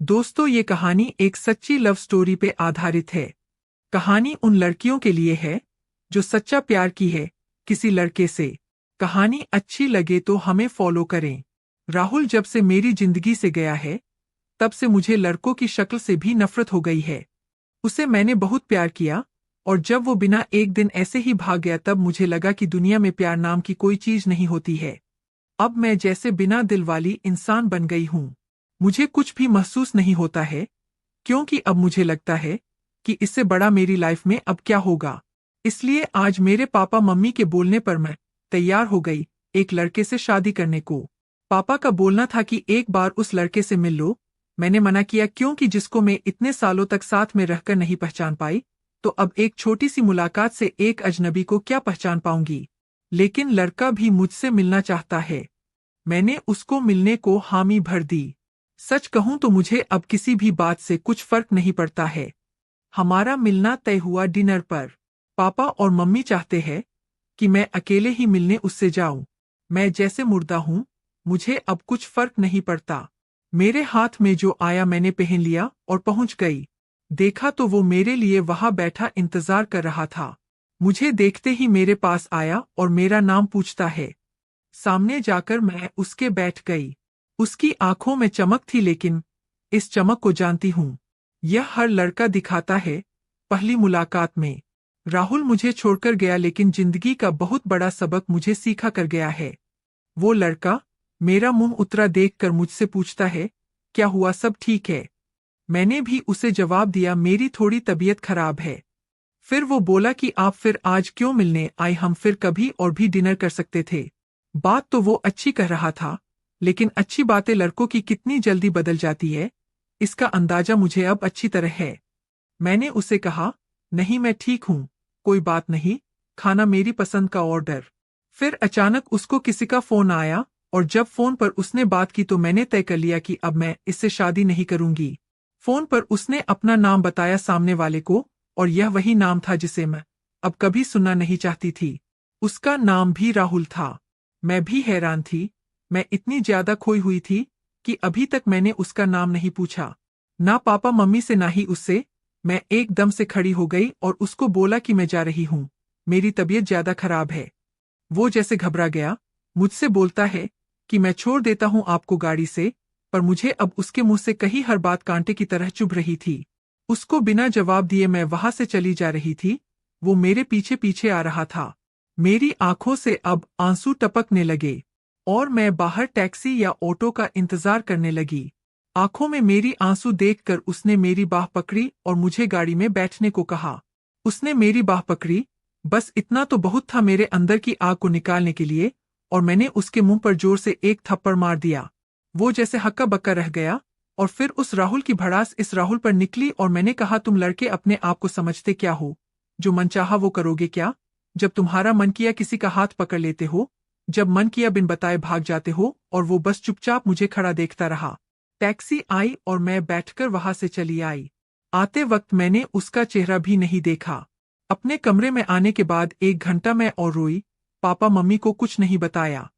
दोस्तों, ये कहानी एक सच्ची लव स्टोरी पे आधारित है। कहानी उन लड़कियों के लिए है जो सच्चा प्यार की है किसी लड़के से। कहानी अच्छी लगे तो हमें फॉलो करें। राहुल जब से मेरी जिंदगी से गया है, तब से मुझे लड़कों की शक्ल से भी नफरत हो गई है। उसे मैंने बहुत प्यार किया, और जब वो बिना एक दिन ऐसे ही भाग गया तब मुझे लगा कि दुनिया में प्यार नाम की कोई चीज नहीं होती है। अब मैं जैसे बिना दिल वाली इंसान बन गई हूँ। मुझे कुछ भी महसूस नहीं होता है, क्योंकि अब मुझे लगता है कि इससे बड़ा मेरी लाइफ में अब क्या होगा। इसलिए आज मेरे पापा मम्मी के बोलने पर मैं तैयार हो गई एक लड़के से शादी करने को। पापा का बोलना था कि एक बार उस लड़के से मिल लो। मैंने मना किया, क्योंकि जिसको मैं इतने सालों तक साथ में रहकर नहीं पहचान पाई, तो अब एक छोटी सी मुलाकात से एक अजनबी को क्या पहचान पाऊंगी। लेकिन लड़का भी मुझसे मिलना चाहता है। मैंने उसको मिलने को हामी भर दी। सच कहूं तो मुझे अब किसी भी बात से कुछ फर्क नहीं पड़ता है। हमारा मिलना तय हुआ डिनर पर। पापा और मम्मी चाहते हैं कि मैं अकेले ही मिलने उससे जाऊं। मैं जैसे मुर्दा हूं, मुझे अब कुछ फर्क नहीं पड़ता। मेरे हाथ में जो आया मैंने पहन लिया और पहुंच गई। देखा तो वो मेरे लिए वहां बैठा इंतजार कर रहा था। मुझे देखते ही मेरे पास आया और मेरा नाम पूछता है। सामने जाकर मैं उसके बैठ गई। उसकी आंखों में चमक थी, लेकिन इस चमक को जानती हूँ, यह हर लड़का दिखाता है पहली मुलाकात में। राहुल मुझे छोड़कर गया, लेकिन जिंदगी का बहुत बड़ा सबक मुझे सीखा कर गया है। वो लड़का मेरा मुंह उतरा देखकर मुझसे पूछता है, क्या हुआ, सब ठीक है? मैंने भी उसे जवाब दिया, मेरी थोड़ी तबीयत खराब है। फिर वो बोला कि आप फिर आज क्यों मिलने आए, हम फिर कभी और भी डिनर कर सकते थे। बात तो वो अच्छी कह रहा था, लेकिन अच्छी बातें लड़कों की कितनी जल्दी बदल जाती है, इसका अंदाजा मुझे अब अच्छी तरह है। मैंने उसे कहा, नहीं मैं ठीक हूँ, कोई बात नहीं, खाना मेरी पसंद का ऑर्डर। फिर अचानक उसको किसी का फोन आया, और जब फोन पर उसने बात की तो मैंने तय कर लिया कि अब मैं इससे शादी नहीं करूंगी। फोन पर उसने अपना नाम बताया सामने वाले को, और यह वही नाम था जिसे मैं अब कभी सुनना नहीं चाहती थी। उसका नाम भी राहुल था। मैं भी हैरान थी। मैं इतनी ज्यादा खोई हुई थी कि अभी तक मैंने उसका नाम नहीं पूछा, ना पापा मम्मी से ना ही उससे। मैं एकदम से खड़ी हो गई और उसको बोला कि मैं जा रही हूँ, मेरी तबीयत ज्यादा खराब है। वो जैसे घबरा गया, मुझसे बोलता है कि मैं छोड़ देता हूँ आपको गाड़ी से, पर मुझे अब उसके मुंह से कही हर बात कांटे की तरह चुभ रही थी। उसको बिना जवाब दिए मैं वहां से चली जा रही थी। वो मेरे पीछे पीछे आ रहा था। मेरी आंखों से अब आंसू टपकने लगे, और मैं बाहर टैक्सी या ऑटो का इंतजार करने लगी। आंखों में मेरी आंसू देखकर उसने मेरी बाह पकड़ी और मुझे गाड़ी में बैठने को कहा। उसने मेरी बाह पकड़ी, बस इतना तो बहुत था मेरे अंदर की आग को निकालने के लिए, और मैंने उसके मुंह पर जोर से एक थप्पड़ मार दिया। वो जैसे हक्का बक्का रह गया, और फिर उस राहुल की भड़ास इस राहुल पर निकली और मैंने कहा, तुम लड़के अपने आप को समझते क्या हो? जो मन चाहा वो करोगे क्या? जब तुम्हारा मन किया किसी का हाथ पकड़ लेते हो, जब मन किया बिन बताए भाग जाते हो, और वो बस चुपचाप मुझे खड़ा देखता रहा। टैक्सी आई और मैं बैठकर वहां से चली आई। आते वक्त मैंने उसका चेहरा भी नहीं देखा। अपने कमरे में आने के बाद 1 घंटा मैं और रोई, पापा मम्मी को कुछ नहीं बताया।